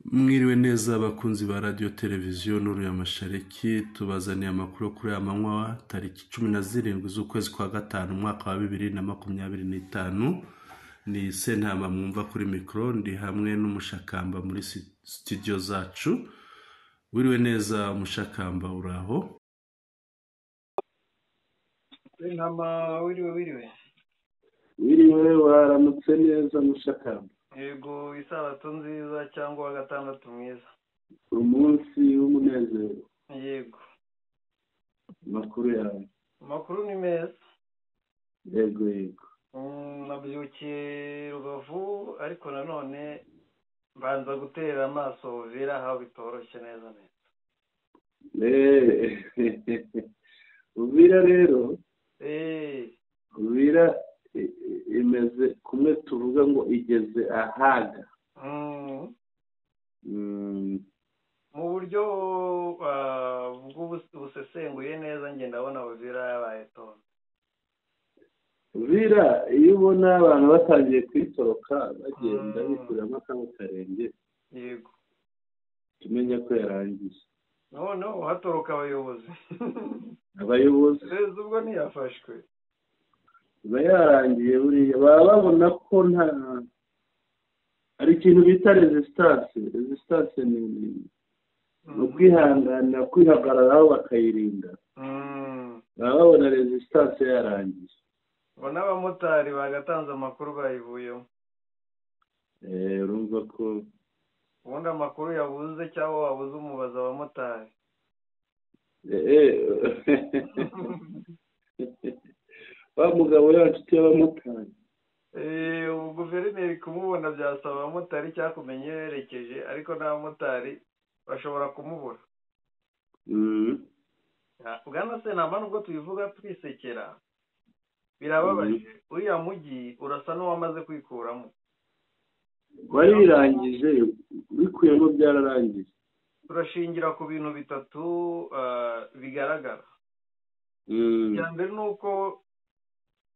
Mwiriwe neza abakunzi ba radio televiziyo Nuru ya Mashariki, tubazaniye amakuru kuri aya manywa tariki 17 z'ukwezi kwa gatanu umwaka wa 2025. Ni Sentama mwumva kuri mikro, ndi hamwe n'umushakamba muri studio zacu. Wiriwe neza umushakamba, uraho? Sentama wiriwe Wiriwe waramutse neza mushakamba. yego, isabato nziza cyangwa wa gatandatu mwiza. Umunsi w'umunezero. Yego, Makuru yawe. amakuru ni meza. Yego. Nabyukiye Rubavu ariko nanone mbanza gutera amaso Uvira aho bitoroshye neza. Uvira rero. Uvira imeze kumwe tuvuga ngo igeze ahaga. Mu buryo bw'ubusesenguye neza njye ndabona Uvira yabaye tonde. Uvira iyo ubona abantu batangiye kwitoroka bagenda bikuramo akamukarenge. Yego, Tumenya ko yarangiye. no hatoroka abayobozi. Abayobozi Reza ubwo ntiyafashwe. Iba yarangiye buriya baba babona ko nta ari ikintu bita resistance ni ukwihangana, kwihagararaho bakayirinda. Baba babona resistance yarangiye. Ngo n'abamotari bagatanze amakuru bayivuyemo. Urumva ko ubundi amakuru yabuze cyangwa wabuze umubaza abamotari. wa mugabo yacu y'abamotari. Ubu guverineri kumubona byasaba abamotari cyangwa kumenya iyo yerekeje, ariko n'abamotari bashobora kumubura. Bwana Sentama nubwo tubivuga twisekera, birababaje. Uriya mujyi urasa n'uwamaze kwikuramo. Warirangije, bikuyemo byararangiye. Turashingira ku bintu bitatu bigaragara. Icya mbere ni uko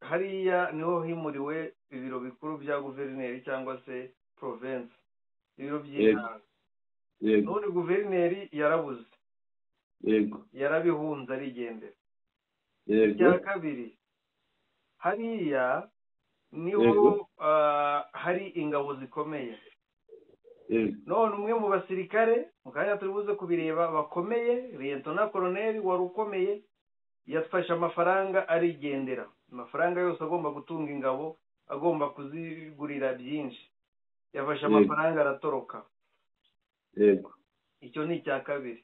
hariya niho himuriwe ibiro bikuru bya guverineri cyangwa se province, ibiro by'intara. None guverineri yarabuze. Yego. Yarabihunze arigendera. Yego. Icya kabiri, hariya niho hari ingabo zikomeye. None umwe mu basirikare, mu kanya turi buze kubireba, bakomeye, Lieutenant Colonel wari ukomeye, yatfashe amafaranga arigendera. Amafaranga yose agomba gutunga ingabo, agomba kuzigurira byinshi. Yafashe amafaranga aratoroka. Yego. Icyo ni icya kabiri.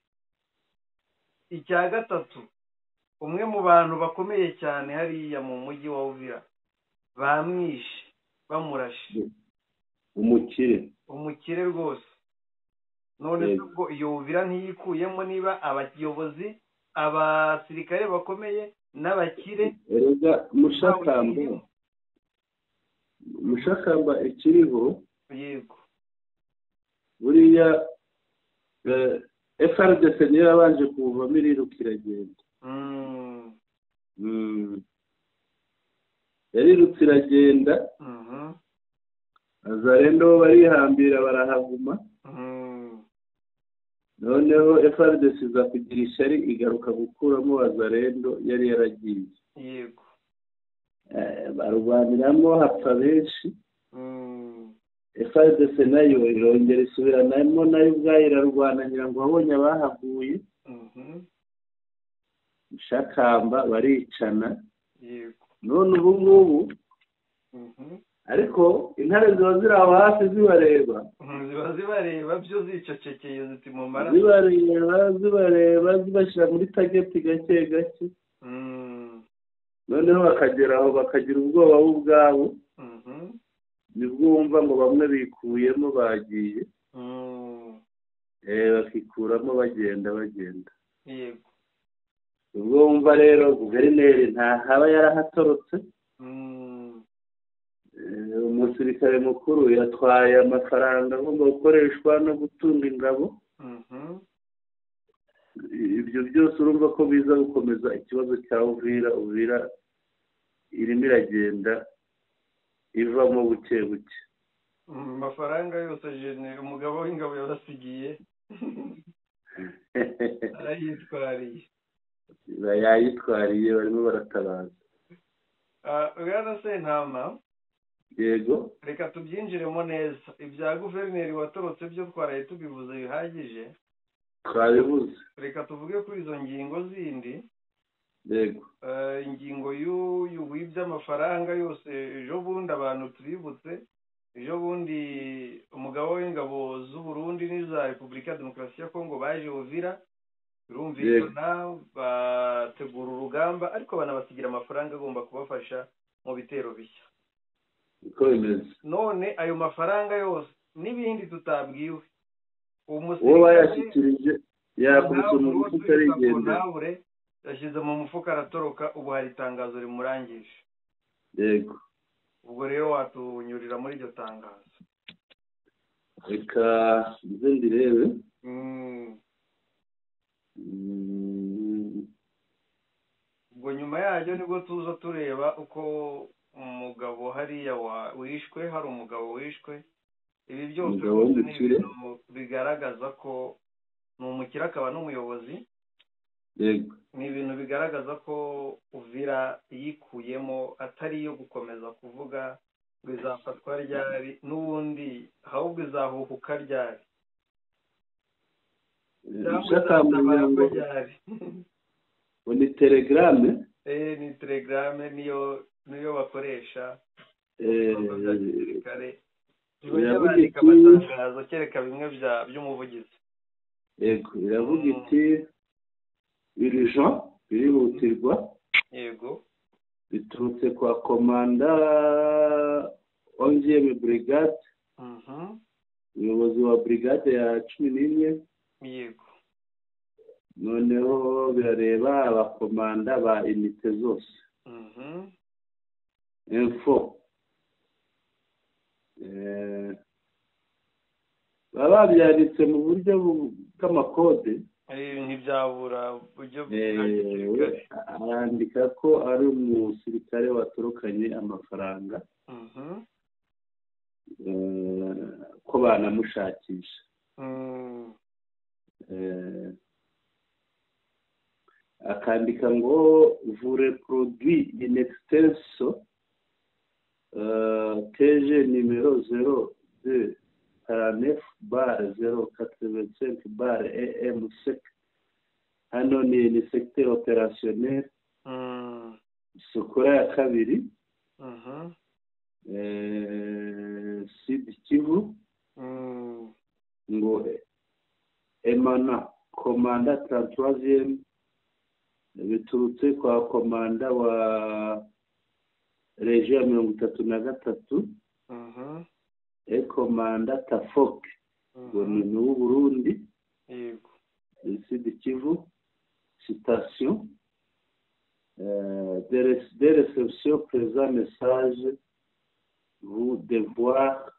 Icya gatatu, umwe mu bantu bakomeye cyane hariya mu mujyi wa Uvira bamwishe, bamurashe. Umukire rwose. None ubwo iyo Uvira ntiyikuyemo niba abayobozi, abasirikare bakomeye n'abakire. Erega mushakamba ikiriho. Yego. Buriya FRDC niyo yabanje kuvamo irirukira agenda. Yarirutse iragenda. Azarendo barihambira barahaguma. Noneho FRDC iza kugira ishyari igaruka gukuramo Azarendo yari yaragiye. Yego. Barwaniramo hapfa benshi. FRDC nayo irongera isubiranamo, nayo ubwayo irarwana ngira ngo wabonye abahaguye. Mushakamba baricana. Yego. None ubu ngubu ariko intare ziba ziri aho hafi zibareba. Zibareba byo zicecekeye ziti mu mara. Zibareba zibashyira muri tageti gake gake. Noneho bakagera aho bakagira ubwoba ubwabo. Nibwo wumva ngo bamwe bikuyemo bagiye. Bakikuramo bagenda. Yego. Ubwo wumva rero guverineri ntahaba yarahatorotse. Umusirikare mukuru yatwaye amafaranga agomba gukoreshwa no gutunga ingabo. Ibyo byose urumva ko biza gukomeza ikibazo cya Uvira irimo iragenda ivamo buke buke. amafaranga yose umugabo w'ingabo yabasigiye arayitwariye yayitwariye barimo baratabaza. bwana Sentama, yego, reka tubyinjiremo neza. Ibya guverineri watorotse byo twaraye tubivuze bihagije, twabibuze. reka tuvuge kuri izo ngingo zindi. yego, ingingo y'uyu w'iby'amafaranga yose ejo bundi abantu tuributse, ejo bundi umugabo w'ingabo z'u Burundi n'iza Repubulika ya Demokarasi ya Kongo baje Uvira, birumvikana bategura urugamba ariko banabasigira amafaranga agomba kubafasha mu bitero bishya. uko bimeze none ayo mafaranga yose n'ibindi tutabwiwe uwo bayashyikirije yakubise mu mufuka arigenda, yashyize mu mufuka aratoroka. ubu hari itangazo rimurangije. yego, ubwo rero watunyurira muri iryo tangazo. reka nze ndirebe. ubwo nyuma yaryo nibwo tuza tureba uko umugabo hariya wishwe, hari umugabo wishwe. ibi byose ni ibintu bigaragaza ko ni umukire akaba n'umuyobozi. yego, ni ibintu bigaragaza ko Uvira yikuyemo atari iyo gukomeza kuvuga ngo izafatwa ryari n'ubundi, ahubwo izahuhuka ryari cyangwa ryari. ni telegrame. ni telegrame niyo bakoresha bya gisirikare. ntibajya bandika amatangazo kereka bimwe by'umuvugizi. yego, iravuga iti urgent, birihutirwa. yego, biturutse kwa komanda 11e brigade, umuyobozi wa brigade ya 11. yego, noneho birareba abakomanda ba unité zose. info baba babyanditse mu buryo bw'amakode, ntibyabura uburyo bwa gisirikare. arandika ko ari umusirikare watorokanye amafaranga, ko banamushakisha. akandika ngo vure produit in extenso TG numero 02 49 bar 085 bar EM5. hano ni secteur opérationnel Sokora ya kabiri, Sud Kivu. ngo emana komanda 33e, biturutse kwa komanda wa region 33, komanda Tafok, ngo ni ubu Burundi. yego, Sud Kivu. citation de réception présent message, vous devoir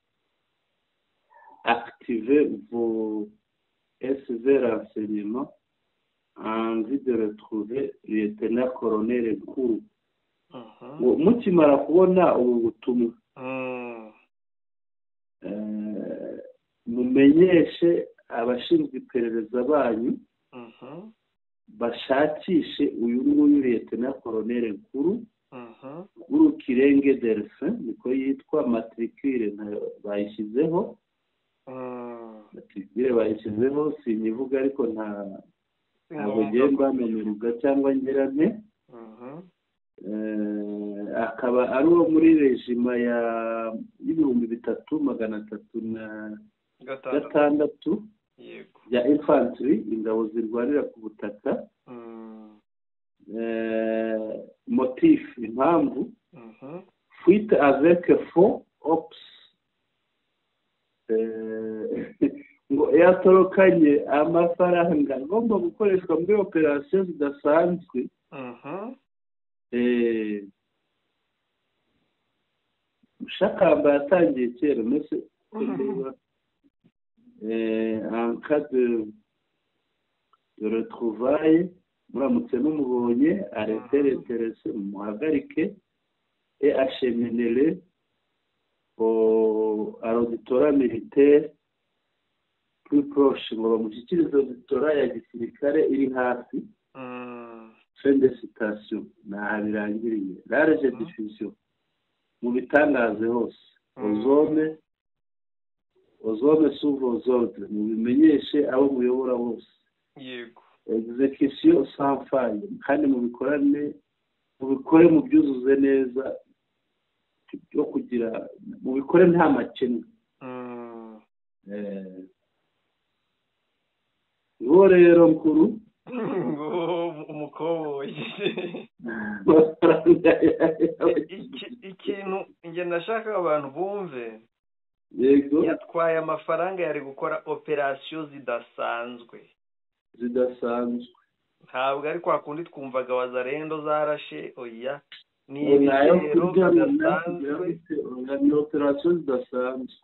activer vos SV renseignements en vue de retrouver lieutenant colonel Nkuru. mukimara kubona ubu butumwa mumenyeshe abashinzwe iperereza banyu bashakishe uyu nguyu lieutenant colonel Nkuru. Nkuru Kirenge Delphin niko yitwa. matricule bayishyizeho, matricule bayishyizeho, sinyivuga ariko ntabwo ngenda memererwa cyangwa ngerane. akaba ari uwo muri regima ya 3306 ya infantry, ingabo zirwanira ku butaka. motif, impamvu, fuite avec faux ops, ngo yatorokanye amafaranga agomba gukoreshwa muri operation zidasanzwe. Shakamba yatangiye kera mbese en cas de retrouvailles, muramutse n'umubonye arrêter intéressé, muhagarike et acheminer au ngo aroditora militaire plus proche ngo bamushyikirize auditora ya gisirikare iri hafi fin de citation nta birangiriye large diffusion mu bitangaze hose ozone s'ouvre aux ordres mu bimenyeshe abo muyobora bose yego execution sans faille kandi mubikore mu byuzuze neza byo kugira mubikore nta makemwa uwo rero mukuru umukoboyi ikintu njye nashaka abantu bumve yego yatwaye amafaranga yari gukora operasiyo zidasanzwe ntabwo ari kwa kundi twumvaga wazarendo zarashe oya ni ibitero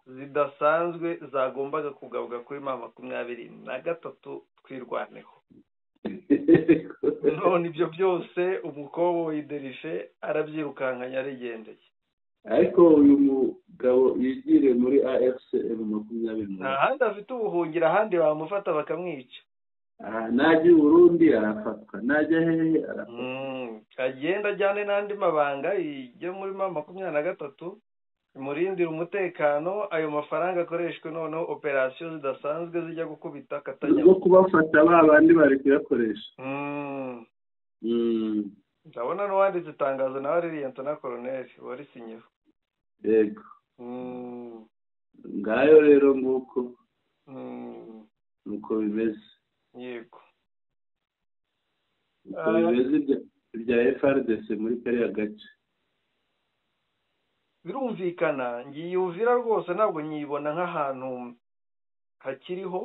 zidasanzwe zagombaga kugabwa kuri M23 twirwaneho none ibyo byose umukoboyi Derife arabyirukankanya arigendeye ariko uyu mugabo yigire muri AFCM 20 nta handi afite ubuhungira ahandi bamufata bakamwica najya i Burundi arafatwa najya hehe arafatwa agenda ajyane n'andi mabanga ijya muri M23 imurindira umutekano ayo mafaranga akoreshwe noneho operasiyo zidasanzwe zijya gukubita Katanya no kubafata babandi bari kuyakoresha ndabona n'uwanditse itangazo nawe ari Liyetona Colonel warisinyeho yego ngayo rero nguko nuko bimeze yego nuko bimeze ibya FRDC muri kariya gace birumvikana ngiye Uvira rwose ntabwo nyibona nk'ahantu hakiriho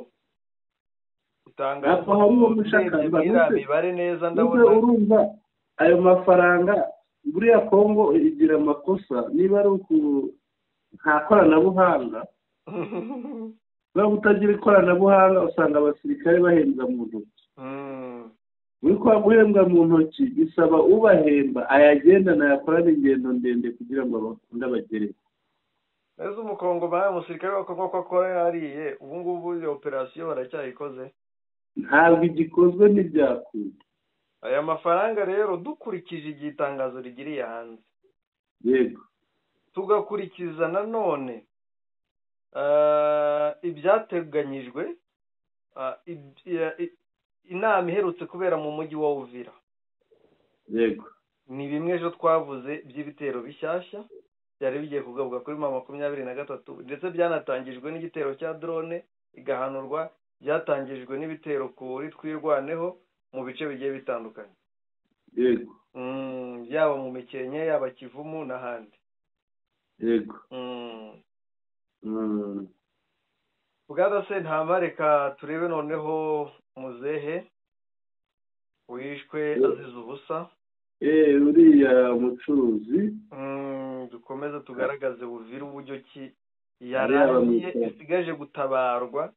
itangazo harimo mushaka mibare neza ndabona urumva ayo mafaranga buriya Kongo igira amakosa niba ari nta koranabuhanga niba utagira ikoranabuhanga usanga abasirikare bahembwa mu ntoki muri kwa guhembwa mu ntoki bisaba ubahemba ayagenda nayakorana ingendo ndende kugira ngo abakunde abagereho neza umukongo baye umusirikare wa Kongo ko akora yariye ubu ngubu iyo operasiyo baracyayikoze ntabwo igikozwe n'ibyakunda aya mafaranga rero dukurikije igihe itangazo rigiriye hanze yego tugakurikiza nanone ibyateganyijwe inama iherutse kubera mu mujyi wa Uvira yego ni bimwe ejo twavuze by'ibitero bishyashya byari bigiye kugabwa kuri M23 ndetse byanatangijwe n'igitero cya drone igahanurwa byatangijwe n'ibitero kuri twirwaneho mu bice bigiye bitandukanye yego yaba mu Mikenke yaba Kivumu n'ahandi yego bugada se ntamareka turebe noneho muzehe wishwe azize ubusa uriya mucuruzi dukomeze tugaragaze Uvira uburyo ki yarangiye isigaje gutabarwa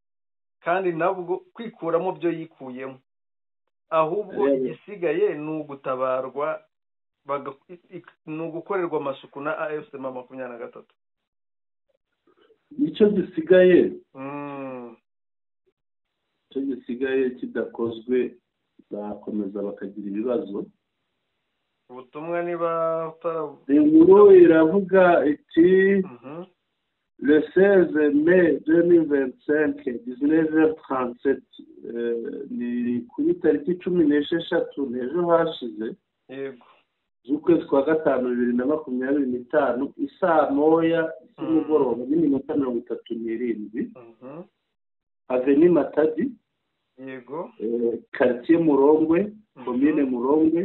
kandi nabwo kwikuramo byo yikuyemo ahubwo igisigaye ni ugutabarwa ni ugukorerwa amasuku na AFCM 23 icyo gisigaye kidakozwe bakomeza bakagira ibibazo ubutumwa niba inkuru iravuga iti le 16 mai 2025 19h37 ni kuri tariki 16 n'ejo hashize yego z'ukwezi kwa gatanu 2025 isaa moya z'umugoroba n'iminota 37 Avenue Matadi yego quartier Murongwe commune Murongwe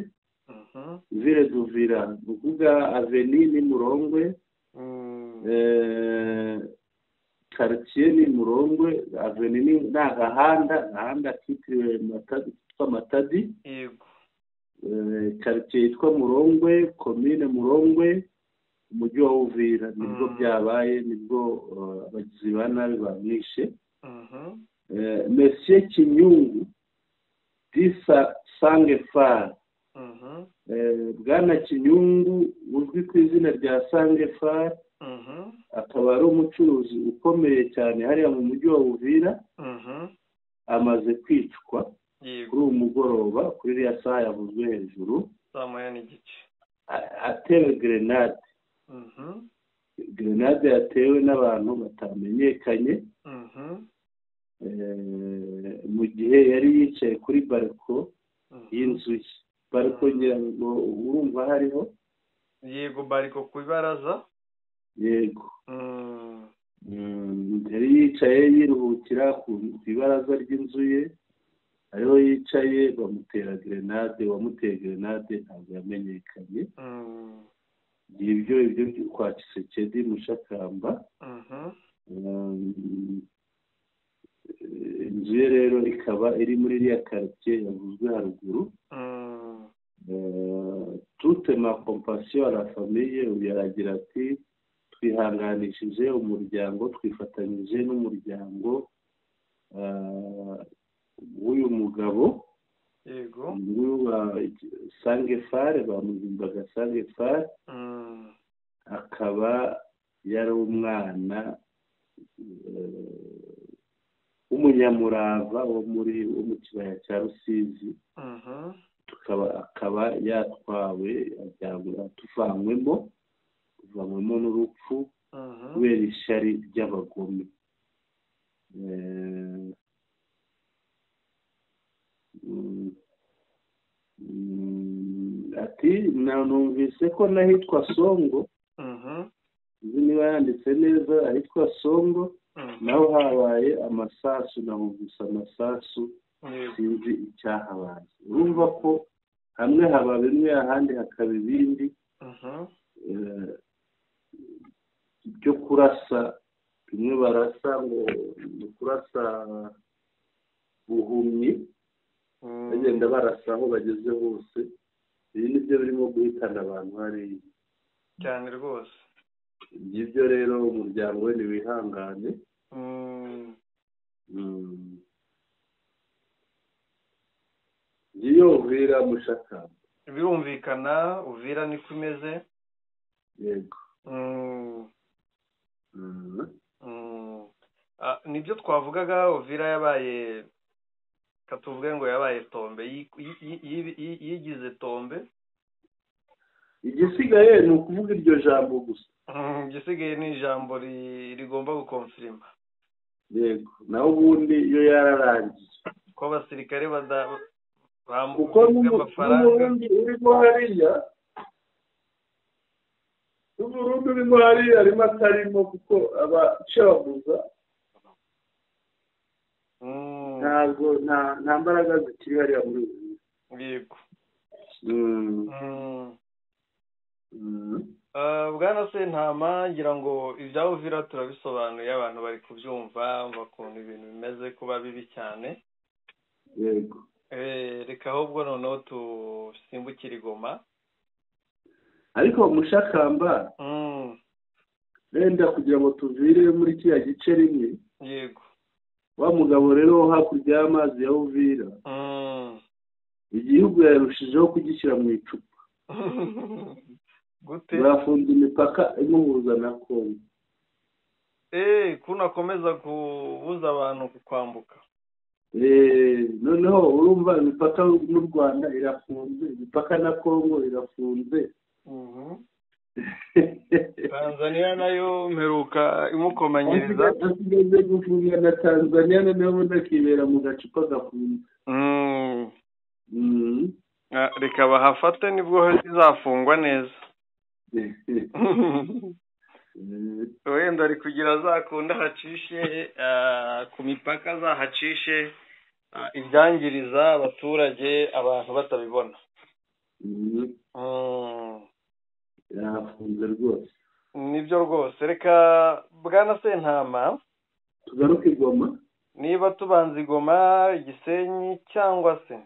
ville d'Uvira uvuga Avenue ni Murongwe quartier ni Murongwe Avenue ni n'agahanda kitiriwe Matadi yego quartier yitwa Murongwe commune Murongwe umujyi wa Uvira nibwo byabaye nibwo abagizi ba nabi bamwishe Monsieur Kinyungu Disa Sangefar bwana Kinyungu uzwi ku izina rya Sangefar akaba ari umucuruzi ukomeye cyane hariya mu mujyi wa Uvira, amaze kwicwa kuri uwo mugoroba kuri iriya saha yavuzwe hejuru, saa moya n'igice, atewe grenade yatewe n'abantu batamenyekanye, mu gihe yari yicaye kuri bariko y'inzu ye. Bariko ngira ngo urumva hariho, yego, bariko ku ibaraza, yego, yari yicaye yiruhukira ku ibaraza ry'inzu ye, ariho yicaye bamutera grenade, wamuteye grenade ntabwo yamenyekanye. ibyo kwa Kisekedi Mushakamba. Inzu ye rero ikaba iri muri iriya quartier yavuzwe haruguru. Toute ma compassion à la famille, yaragira ati twihanganishije umuryango, twifatanyije n'umuryango w'uyu mugabo, yego, Sangefare, bamuzimbaga Sangefare, akaba yari umwana w'umunyamurava wo mu kibaya cya Rusizi. Akaba yatwawe tuvanywemo n'urupfu kubera ishyari ry'abagome. Ati numvise ko n'ahitwa Songo, izi niba yanditse neza, ahitwa Songo naho habaye amasasu, nahumvise amasasu, sinzi icyahabaye. Urumva ko hamwe haba bimwe, ahandi hakaba ibindi byo kurasa. Bimwe barasa ngo ni kurasa buhumyi, bagenda barasa aho bageze hose. Ibi ni byo birimo guhitana abantu hariya cyane rwose. Ibyo rero umuryango we ntiwihangane. Ngiyo Uvira Mushakamba, birumvikana Uvira niko imeze. yego. Nibyo twavugaga, Uvira yabaye, katuvuge ngo yabaye tombe, yigize tombe. Igisigaye ni ukuvuga iryo jambo gusa. Igisigaye ni ijambo rigomba gukonfirima. Yego, naho ubundi iyo yararangiye ko abasirikare kuko n'umurundi urimo hariya, arimo atarimo, kuko abacabuza ntabwo nta mbaraga zikiri hariya muri ubu. Yego. Bwana Sentama, ngira ngo ibya Uvira turabisobanuye, abantu bari kubyumva bakuntu ibintu bimeze kuba bibi cyane. Yego. Reka ahubwo noneho tusimbukire i Goma. Ariko Mushakamba, wenda kugira ngo tuvire muri kiriya gice rimwe. Yego. Wa mugabo rero wo hakurya y'amazi ya Uvira, igihugu yarushijeho kugishyira mu icupa. Gute? Bafunze imipaka imuhuza na Kongo. Kuna akomeza kubuza abantu kwambuka. Noneho urumva imipaka n'u Rwanda irafunze, imipaka na Kongo irafunze. Tanzania nayo mperuka imukomanyiriza. Asigaje gufunga na Tanzania, noneho ndakibera mu gacupa gafunze. Reka bahafate nibwo izafungwa neza. Wenda ari kugira azakunda hacishe ku mipaka, zahacishe ibyangiriza abaturage, abantu batabibona. Yafunze rwose. Nibyo rwose. Reka Bwana Sentama tugaruke i Goma. Niba tubanza i Goma, Gisenyi cyangwa se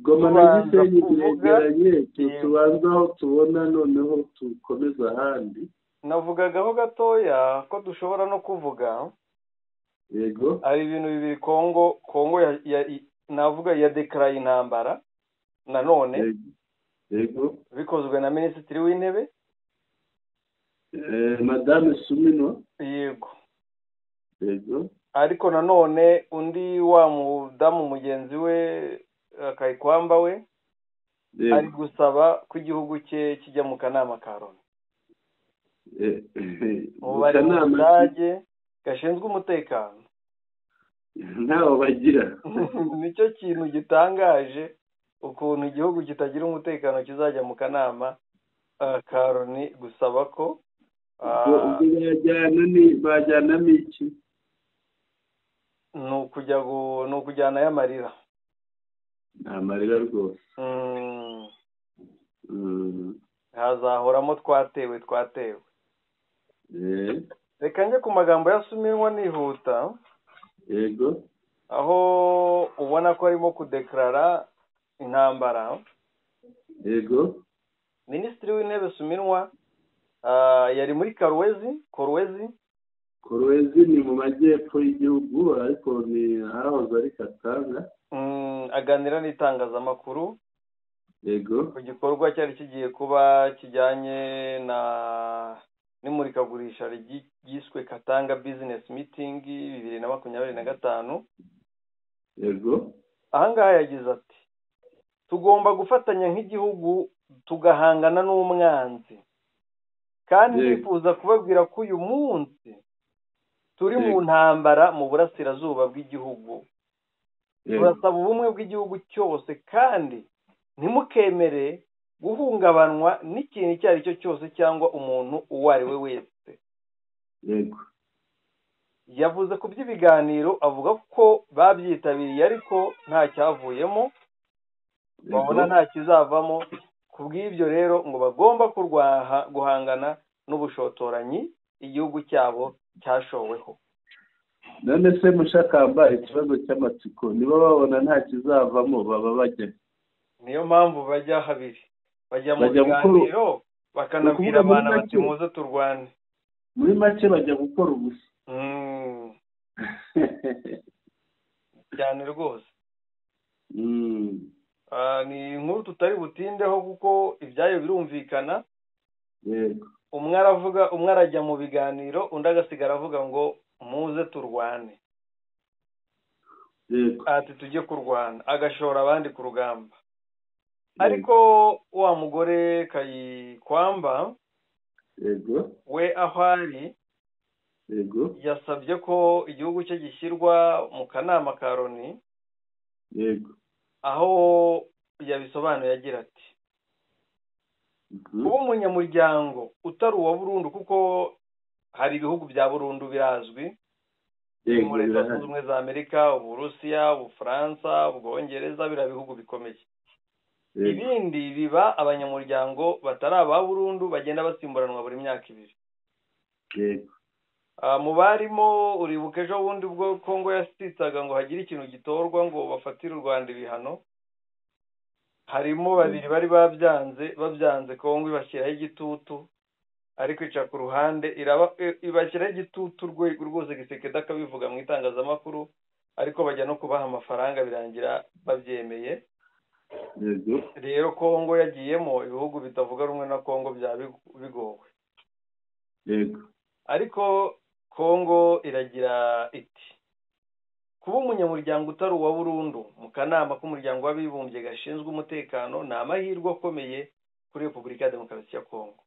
Goma na Gisenyi byegeranye, tubanza aho tubona, noneho tukomeza ahandi. Navugagaho gatoya ko dushobora no kuvuga. Yego. Ari ibintu bibiri. Kongo navuga ya dekaraye intambara nanone. Yego. Bikozwe na Minisitiri w'Intebe. Madame Sumino. yego Yego. ariko nanone undi wa mudamu mugenzi we Kayikwamba we ari gusaba ko igihugu cye kijya mu kanama ka Loni mu bari mu Budage gashinzwe umutekano ntawo bagira. nicyo kintu gitangaje ukuntu igihugu kitagira umutekano kizajya mu kanama ka Loni gusaba ko bajyanamo iki? ni ukujyana y'amarira. Ni amarira rwose. hazahoramo twatewe. Reka njye ku magambo ya Suminwa nihuta. Yego. Aho ubona ko arimo kudeklarara intambara. Yego. Minisitiri w'intebe Suminwa yari muri Kolwezi ni mu majyepfo y'igihugu ariko ni ahahoze ari Katanga. Aganira n'itangazamakuru. Yego. Ku gikorwa cyari kigiye kuba kijyanye n'imurikagurisha ryiswe Katanga Business Meeting 2025. Yego. Ahangaha yagize ati tugomba gufatanya nk'igihugu tugahangana n'umwanzi kandi nifuza kubabwira ko uyu munsi turi mu ntambara mu burasirazuba bw'igihugu. Turasaba ubumwe bw'igihugu cyose kandi ntimukemere guhungabanwa n'ikintu icyo ari cyo cyose cyangwa umuntu uwo ari we wese. Yego. Yavuze ku by'ibiganiro avuga ko babyitabiriye ariko nta cyavuyemo, babona nta kizavamo. Ku bw'ibyo rero ngo bagomba guhangana n'ubushotoranyi igihugu cyabo cyashoweho. None se Mushakamba ikibazo cy'amatsiko nibo babona nta kizavamo baba bajya. Niyo mpamvu bajya habiri, bajya mu biganiro bakanabwira abantu bati muze turwane. Muri make bajya gukora ubusa. Cyane rwose. Ni inkuru tutari butindeho kuko ibyayo birumvikana. Yego. Umwe arajya mu biganiro undi agasigara avuga ngo muze turwane. Yego. Ati tujye kurwana, agashora abandi ku rugamba. Ariko wa mugore Kayikwamba, yego, we aho ari, yego, yasabye ko igihugu cye gishyirwa mu kanama ka Loni. Yego. Aho yabisobanuye agira ati kuba umunyamuryango utari uwa burundu, kuko hari ibihugu bya burundu birazwi muri Leta Zunze Ubumwe za Amerika, Uburusiya, Ubufaransa, Ubwongereza, biriya bihugu bikomeye. Ibindi biba abanyamuryango batari aba burundu bagenda basimburanwa buri myaka 2. Yego. Mu barimo uribuka ejo bundi ubwo Kongo yasitsaga ngo hagire ikintu gitorwa ngo bafatire u Rwanda ibihano, harimo 2 bari babyanze Kongo ibashyiraho igitutu, ariko ica ku ruhande ibashyiraho igitutu rwose Gisekedi akabivuga mu itangazamakuru, ariko bajya no kubaha amafaranga birangira babyemeye. Yego. Rero Kongo yagiyemo ibihugu bitavuga rumwe na Kongo bigowe. Yego. Ariko Kongo iragira iti kuba umunyamuryango utari uwa burundu mu kanama k'umuryango w'abibumbye gashinzwe umutekano ni amahirwe akomeye kuri Repubulika ya Demokarasi ya Kongo.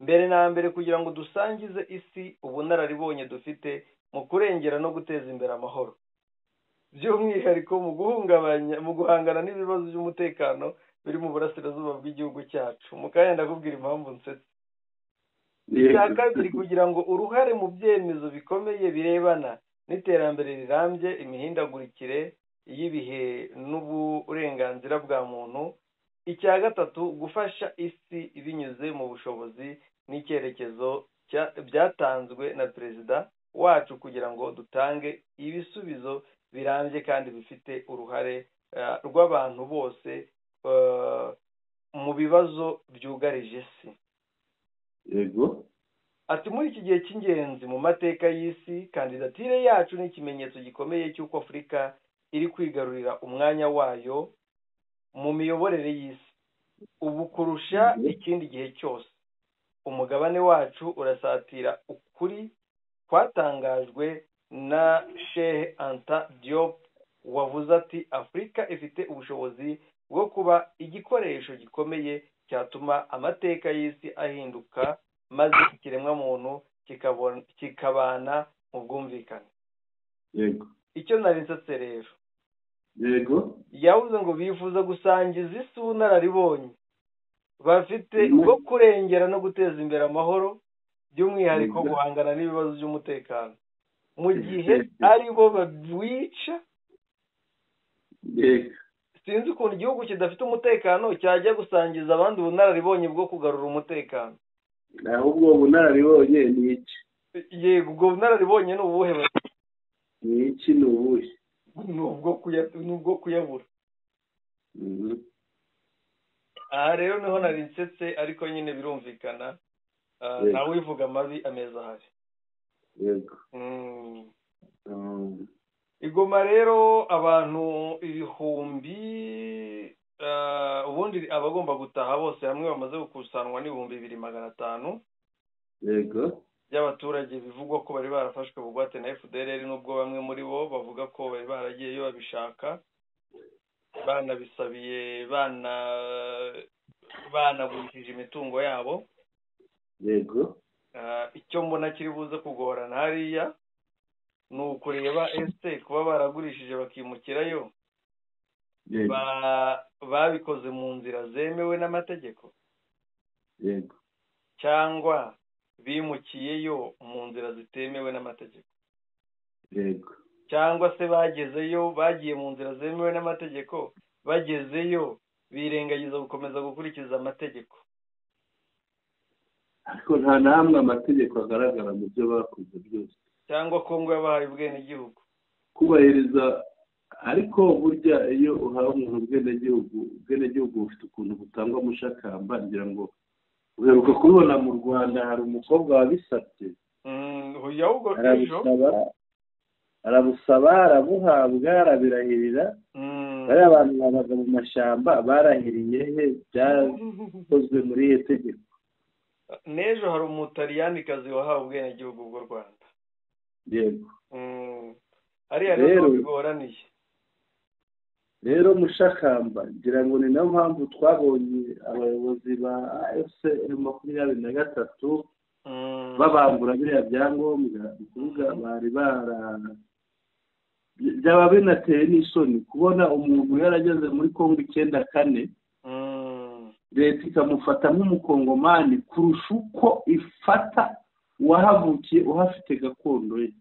Mbere na mbere kugira ngo dusangize isi ubunararibonye dufite mu kurengera no guteza imbere amahoro, by'umwihariko mu guhangana n'ibibazo by'umutekano biri mu burasirazuba bw'igihugu cyacu. Mukanya ndakubwira impamvu nsetse. Icya kabiri, kugira ngo uruhare mu byemezo bikomeye birebana n'iterambere rirambye, imihindagurikire y'ibihe n'uburenganzira bwa muntu. Icya gatatu, gufasha isi binyuze mu bushobozi n'icyerekezo byatanzwe na perezida wacu kugira ngo dutange ibisubizo birambye kandi bifite uruhare rw'abantu bose mu bibazo byugarije isi. Yego. Ati muri iki gihe cy'ingenzi mu mateka y'isi, kandidatire yacu ni ikimenyetso gikomeye cy'uko Afurika iri kwigarurira umwanya wayo mu miyoborere y'isi ubu kurusha ikindi gihe cyose. umugabane wacu urasatira ukuri kwatangajwe na Sheikh Anta Diop wavuze ati Afurika ifite ubushobozi bwo kuba igikoresho gikomeye cyatuma amateka y'isi ahinduka maze ikiremwa muntu kikabana mu bwumvikane. Yego. Icyo nari nsetse rero. Yego. Yavuze ngo bifuza gusangiza isi ubunararibonye bafite bwo kurengera no guteza imbere amahoro by'umwihariko guhangana n'ibibazo by'umutekano mu gihe ari bo babica. Sinzi ukuntu igihugu kidafite umutekano cyajya gusangiza abandi ubunararibonye bwo kugarura umutekano. Ahubwo ubunararibonye ni iki? Yego, ubwo bunararibonye ni ubuhe? Ni iki? Ni ubuhe? Ni ubwo kuyabura. Aha rero niho nari nsetse, ariko nyine birumvikana ntawe wivuga amabi ameza ahari. Yego. Igoma rero abantu ibihumbi ubundi abagomba gutaha bose hamwe bamaze gukusanwa n'ibihumbi 2,500. Yego. By'abaturage bivugwa ko bari barafashwe bugwate na FDLR, nubwo bamwe muri bo bavuga ko bari baragiyeyo babishaka, banabisabiye, banagurishije imitungo yabo. Yego. Icyo mbona kiri buze kugorana hariya ni ukureba ese kuba baragurishije bakimukirayo babikoze mu nzira zemewe n'amategeko. Yego. Cyangwa bimukiyeyo mu nzira zitemewe n'amategeko. Yego. Cyangwa se bagezeyo bagiye mu nzira zemewe n'amategeko, bagezeyo birengagiza gukomeza gukurikiza amategeko. Ariko nta namwe amategeko agaragara mu byo bakoze byose. Cyangwa Kongo yabahaye ubwenegihugu kubahiriza. Ariko burya iyo uhawe umuntu ubwenegihugu bufite ukuntu butangwa mu shakamba, ngira ngo uheruka kubibona mu Rwanda hari umukobwa wabisabye. Arabusaba, arabuhabwa, arabirahirira. Bariya abantu babaga mu mashyamba barahiriye he? Byakozwe muri iyo tegeko. N'ejo hari umutaliyani wahawe ubwenegihugu bw'u Rwanda. Yego. Hariya rero bigoraniye. Rero mushakamba ngira ngo ni nayo mpamvu twabonye abayobozi ba M23 babambura biriya byangombwa, kuvuga bari byaba binateye n'isoni kubona umuntu yarageze muri Kongo 94 leta ikamufata nk'umukongomani kurusha uko ifata uwahavukiye uhafite gakondo ye.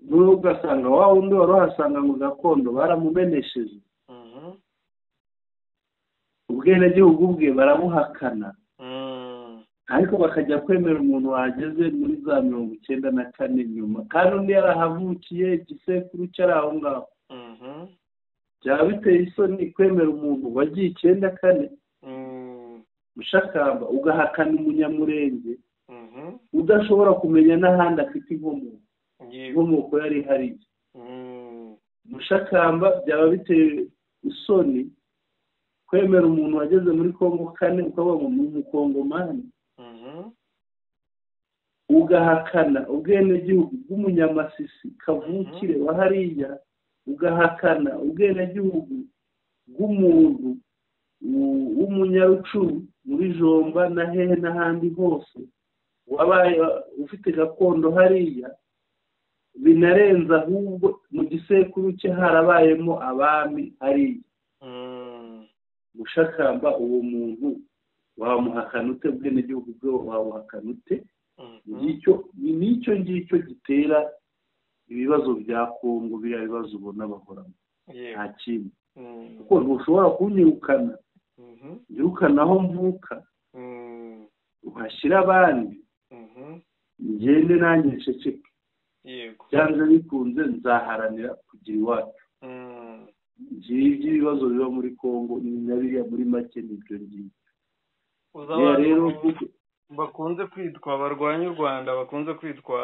N'ubwo ugasanga wa wundi wari uhasanga ngo gakondo baramumenesheje, ubwenegihugu bwe barabuhakana, ariko bakajya kwemera umuntu wageze muri za 94 nyuma kandi undi yarahavukiye igisekuru cyari aho ngaho. Byaba biteye isoni kwemera umuntu wagiye 94 mushakamba ugahakana umunyamurenge udashobora kumenya n'ahandi afite inkomoko yari hariya. Mushakamba byaba biteye isoni kwemera umuntu wageze muri Kongo 4 ukavuga ngo ni umukongomani, ugahakana ubwenegihugu bw'umunyamasisi kavukire wa hariya, ugahakana ubwenegihugu bw'umuntu w'umunyarucuru muri Jomba na hehe n'ahandi hose wabaye ufite gakondo hariya. Binarenza ahubwo mu gisekuru cye harabayemo abami hariya. Mushakamba uwo muntu wamuhakana ute? Ubwenegihugu bwe wabuhakana ute? Nicyo ngicyo gitera ibibazo bya Kongo, biriya bibazo ubona bahoramo. Nta kindi. Kuko ntushobora kunyirukana nyirukana aho mvuka uhashyira abandi ngende nanjye nceceke. Byanze bikunze nzaharanira kugira iwacu. Ngibyo ibibazo biba muri Kongo n'ibiriya muri make n'ibyo ngibyo. Rero bakunze kwitwa barwanya u Rwanda, bakunze kwitwa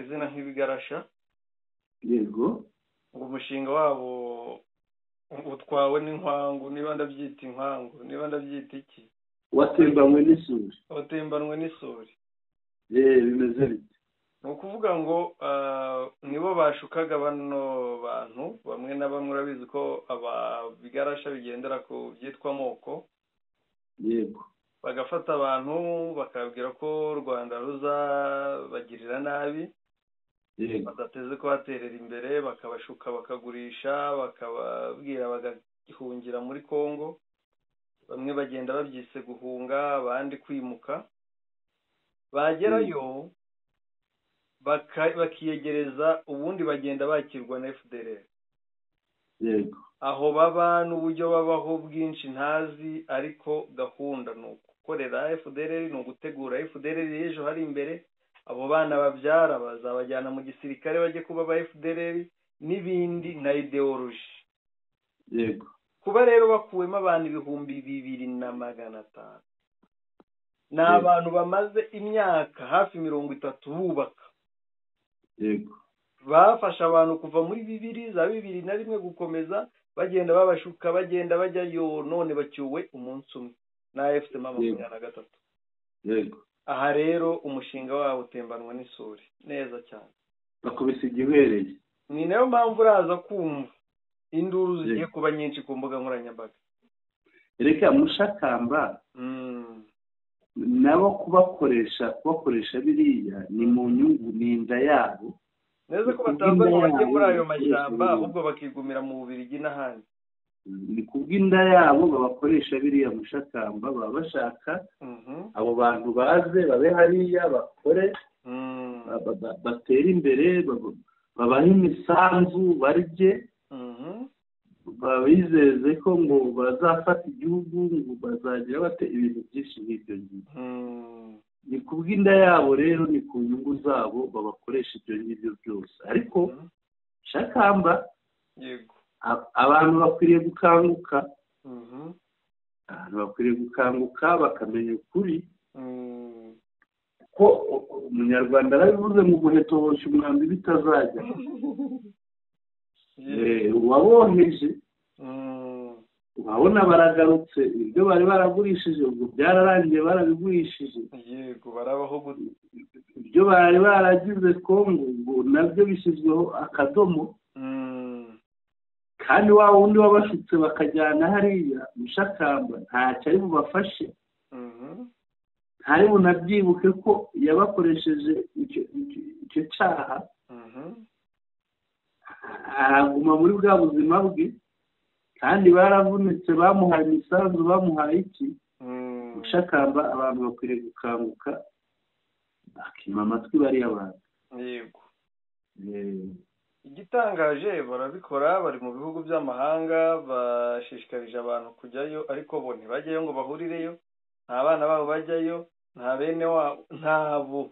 izina nk'ibigarasha. Yego. Ngo umushinga wabo utwawe n'inkwangu, niba ndabyita inkangu, niba ndabyita iki. watembanywe n'isuri. watembanwe n'isuri. Bimeze bite? ni ukuvuga ngo nibo bashukaga bano bantu bamwe na bamwe, urabizi ko bigarasha bigendera ku byitwa amoko. Yego. bagafata abantu bakabwira ko u Rwanda ruzabagirira nabi, badateze kubaterera imbere, bakabashuka bakagurisha, bakababwira bagahungira muri Kongo. Bamwe bagenda babyise guhunga, abandi kwimuka. bagerayo bakiyegereza, ubundi bagenda bakirwa na FDLR. Yego. aho baba n'uburyo babaho bwinshi ntazi, ariko gahunda ni ugukorera FDLR, ni ugutegura FDLR ejo hari imbere. abo bana babyara bazabajyana mu gisirikare bajye kuba ba FDLR n'ibindi na ideology. Yego. kuba rero bakuwemo abantu 2,500 ni abantu bamaze imyaka hafi 30 bubaka. Yego. bafasha abantu kuva muri 2001 gukomeza, bagenda babashuka, bagenda bajyayo, none bacyuwe umunsi umwe na FCM23. Yego. aha rero umushinga wabo utembanwa n'isuri neza cyane, bakubise igihereye. ni nayo mpamvu uraza kumva induru zigiye kuba nyinshi ku mbuga nkoranyambaga. Reka Mushakamba nabo kubakoresha biriya ni mu nyungu, ni inda yabo. neza ko bataza ngo bajye muri ayo mashyamba, ahubwo bakigumira mu Bubiligi n'ahandi. ni kubw'inda yabo babakoresha biriya Mushakamba, baba bashaka abo bantu baze babe hariya bakore, batere imbere, babahe imisanzu barye, babizeze ko ngo bazafata igihugu, ngo bazagira bate ibintu byinshi nk'ibyo ngibyo. ni kubw'inda yabo rero, ni ku nyungu zabo babakoresha ibyo ngibyo byose. ariko Shakamba, yego, abantu bakwiriye gukanguka, bakamenya ukuri ko umunyarwanda arabivuze mu guheta woshya umwambi bitazajya. uwaboheje urabona baragarutse, ibyo bari baragurishije ubwo byararangiye, barabigurishije. yego, barabaho gute? ibyo bari baragize Kongo ubwo nabyo bishyizweho akadomo. kandi wa wundi wabashutse bakajyana hariya Mushakamba ntacyo ari bubafashe, ntari bunabyibuke ko yabakoresheje icyo cyaha. araguma muri bwa buzima bwe, kandi baravunitse, bamuhaye imisanzu, bamuhaye iki. Mushakamba abantu bakwiriye gukanguka bakima amatwi bariya bantu. yego. igitangaje barabikora, bari mu bihugu by'amahanga, bashishikarije abantu kujyayo, ariko bo ntibajyayo ngo bahurireyo, nta bana babo bajyayo, nta bene wabo, ntabo.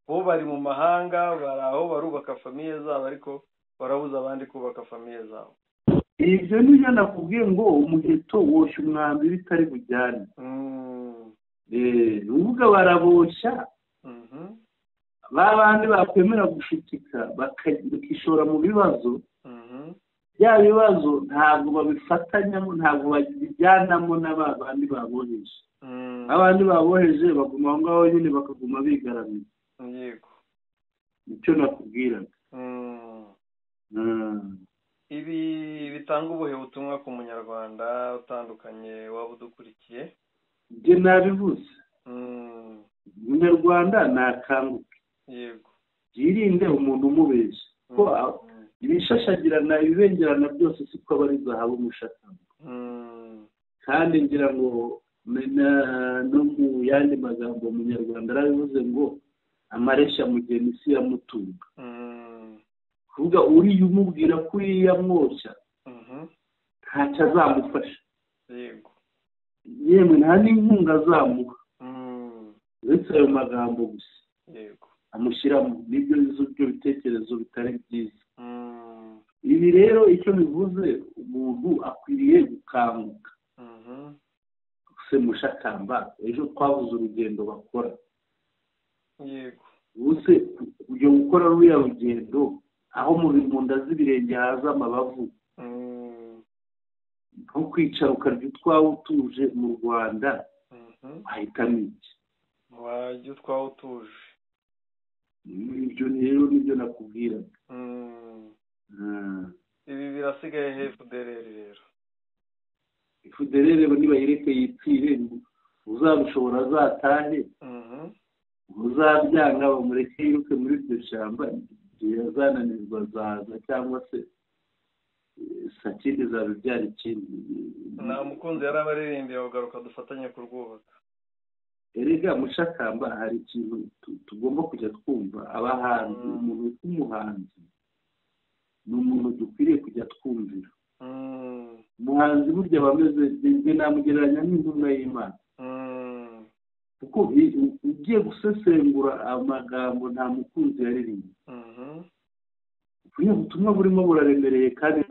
bo bari mu mahanga, bari aho barubaka famiye zabo, ariko barabuza abandi kubaka famiye zabo. ibyo nibyo nakubwiye ngo umuheto woshya umwambi bitari bujyane. uvuga baraboshya, babandi bakwemera gushutika bakishora mu bibazo. bya bibazo ntabwo babifatanyamo, ntabwo babijyanamo n'abandi baboheje. abandi baboheje baguma aho ngaho nyine, bakaguma bigaramiye. yego, nicyo nakubwiraga. ibi bitanga ubuhe butumwa ku munyarwanda utandukanye waba udukurikiye? ibyo nabivuze. umunyarwanda nakanguke, yego, yirinde umuntu umubeshya, ko ibishashagirana ibibengerana byose siko aba ari zahabu Mushakamba. kandi ngira ngo no mu yandi magambo umunyarwanda arabivuze ngo amareshya mugeni isi yamutunga. kuvuga uriya umubwira ko uriya mwoshya ntacyo azamufasha. yego, yemwe nta n'inkunga azamuha, uretse ayo magambo gusa. yego, amushyiramo n'ibyo bitekerezo bitari byiza. ibi rero icyo bivuze, umuntu akwiriye gukanguka. se Mushakamba ejo twabuze urugendo bakora. yego, ubuse ujya gukora ruriya rugendo aho mu nda z'ibirenge haza amabavu, nko kwicara ukarya utwawe utuje mu Rwanda, wahitamo iki? wajya utwawe utuje. Ibyo rero nibyo nakubwira. Ibi birasigaye he FDLR rero? FDLR nibayireke yipfire, uzabushobora azatahe, uzabyanga bamureke yiruke muri iryo shyamba, yazananirwa azaza, cyangwa se sakindi zabibyara ikindi. Nta mukunzi yari abaririmbiye bagaruka dufatanye kurwubaka. Erega Mushakamba hari ikintu tugomba kujya twumva, abahanzi, umuntu w'umuhanzi ni umuntu dukwiriye kujya twumvira. Umuhanzi burya bameze, namugereranya n'intumwa y'Imana, kuko ugiye gusesengura amagambo nta mukunzi yaririmba. Buriya butumwa burimo buraremereye kandi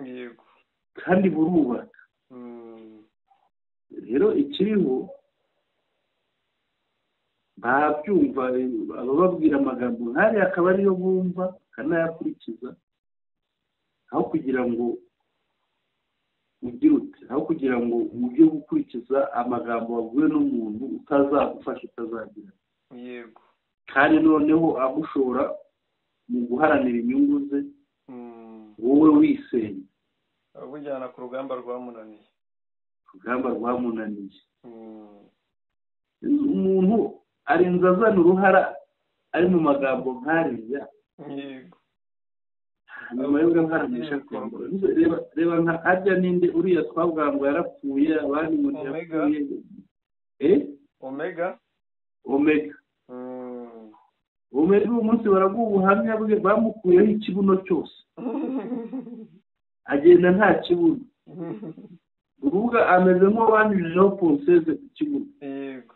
yego, kandi burubaka. Rero ikiriho babyumva, abababwira amagambo nk'ariya akaba ariyo bumva bakanayakurikiza, aho kugira ngo ugire ute, aho kugira ngo ujye gukurikiza amagambo wabwiwe n'umuntu utazagufasha, utazagira. Yego. Kandi noneho agushora mu guharanira inyungu ze, wowe wisenya. Abujyana ku rugamba rwamunaniye. Urugamba rwamunaniye. Umuntu arinze azana uruhara ari mu magambo nk'ariya. Yego. Nyuma yo guharanisha kwamba, reba nka ajya ninde uriya twavuga ngo yarapfuye, abandi ngo yapfuye. Omega. Omega umunsi baraguha ubuhamya bwe, bamukuyeho ikibuno cyose, agenda nta kibuno. Urubuga ameze nk'uwanyujijeho ponseze ku kibuno. Yego.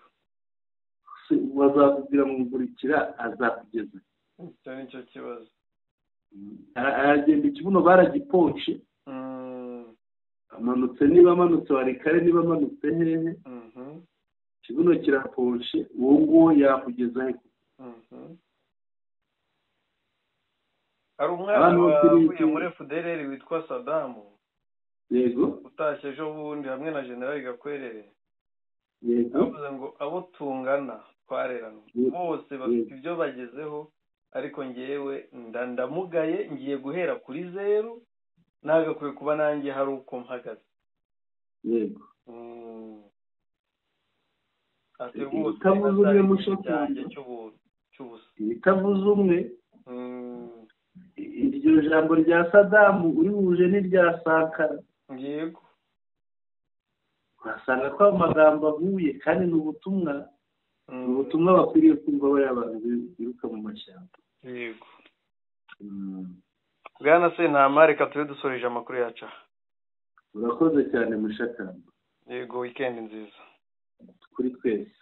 Bazakubwira ngo ngurikira, azakugeza. Icyo ni cyo kibazo. Aragenda ikibuno baragiposhe, amanutse, niba amanutse wari kare, niba amanutse hehe, ikibuno kiraposhe, uwo nguwo yakugeza he? Hari umwana wavuye muri FDLR witwa Sadamu. Yego. Utashye ejo bundi hamwe na General Gakwerere. Yego. Avuze ngo abo tungana twarerana bose bafite ibyo bagezeho, ariko ngewe ndamugaye, ngiye guhera kuri zeru, nagakwiye kuba nanjye hari uko mpagaze. Yego. Ati bose utavuze umwe Mushakamba, itavuze umwe, iryo jambo rya Sadamu urihuje n'irya Sankara. Yego. Wasanga ko amagambo ahuye, kandi ni ubutumwa, ubutumwa bakwiriye kumva bariya bantu biruka mu mashyamba. Yego. Bwana Sentama, reka tube dusoreje amakuru yacu. Urakoze cyane Mushakamba. Yego, weekend nziza kuri twese.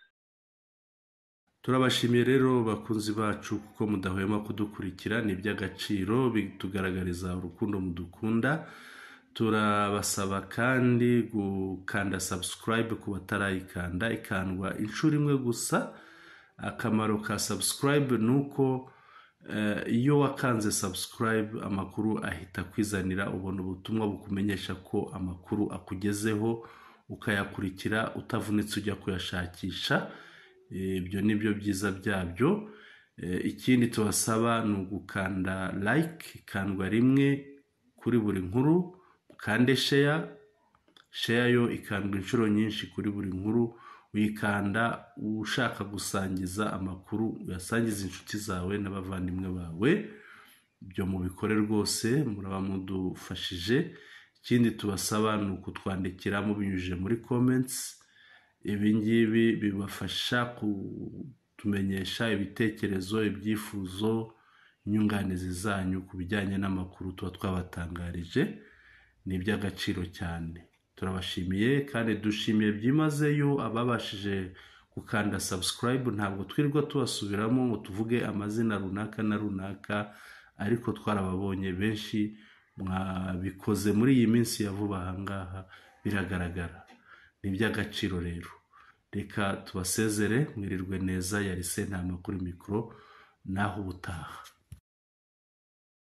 Turabashimiye rero bakunzi bacu kuko mudahwema kudukurikira, ni iby'agaciro, bitugaragariza urukundo mudukunda. Turabasaba kandi gukanda subscribe ku batarayikanda, ikandwa inshuro imwe gusa. Akamaro ka subscribe nuko iyo wakanze subscribe amakuru ahita kwizanira, ubona ubutumwa bukumenyesha ko amakuru akugezeho, ukayakurikira utavunitse ujya kuyashakisha. Ibyo nibyo byiza byabyo. Ikindi tubasaba ni ugukanda like, ikandwa rimwe kuri buri nkuru, ukande share yo ikandwa inshuro nyinshi kuri buri nkuru, uyikanda ushaka gusangiza amakuru, uyasangiza inshuti zawe n'abavandimwe bawe. Ibyo mubikore rwose, muraba mudufashije. Ikindi tubasaba ni ukutwandikira mubinyujije muri comments. Ibi ngibi bibafasha kutumenyesha ibitekerezo, ibyifuzo, inyunganizi zanyu ku bijyanye n'amakuru tuba twabatangarije. Ni iby'agaciro cyane. Turabashimiye kandi dushimiye byimazeyo ababashije gukanda subscribe. Ntabwo twirirwa tubasubiramo ngo tuvuge amazina runaka na runaka, ariko twarababonye benshi mwabikoze muri iyi minsi ya vuba ahangaha, biragaragara. Ni iby'agaciro rero. Reka tubasezere, mwirirwe neza. Yari Sentama kuri mikoro, naho ubutaha.